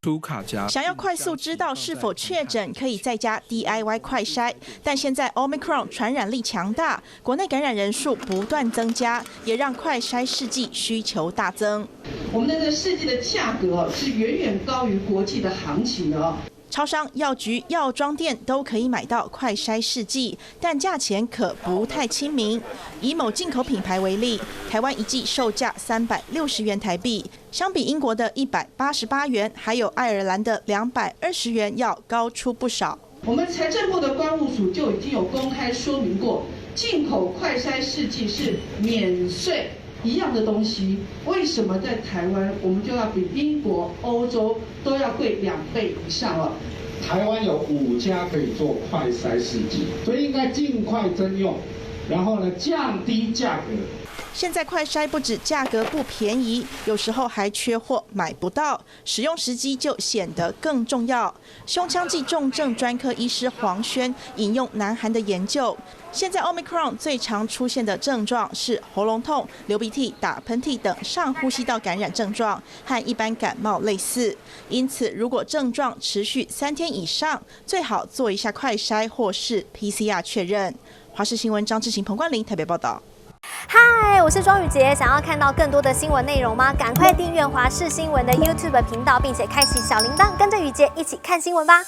图卡夹。想要快速知道是否确诊，可以在家 DIY 快筛。但现在 Omicron 传染力强大，国内感染人数不断增加，也让快筛试剂需求大增。我们的这个试剂的价格是远远高于国际的行情的。超商、药局、药妆店都可以买到快筛试剂，但价钱可不太亲民。以某进口品牌为例，台湾一剂售价360元台币，相比英国的188元，还有爱尔兰的220元要高出不少。我们财政部的关务署就已经有公开说明过，进口快筛试剂是免税。一样的东西，为什么在台湾我们就要比英国、欧洲都要贵2倍以上了？台湾有5家可以做快筛试剂，所以应该尽快征用，然后呢降低价格。现在快筛不止价格不便宜，有时候还缺货买不到，使用时机就显得更重要。胸腔暨重症专科医师黄轩引用南韩的研究，现在 Omicron 最常出现的症状是喉咙痛、流鼻涕、打喷嚏等上呼吸道感染症状，和一般感冒类似。因此，如果症状持续3天以上，最好做一下快筛或是 PCR 确认。华视新闻张志晴、彭冠霖台北报道。嗨，我是庄宇杰。想要看到更多的新闻内容吗？赶快订阅华视新闻的 YouTube 频道，并且开启小铃铛，跟着宇杰一起看新闻吧。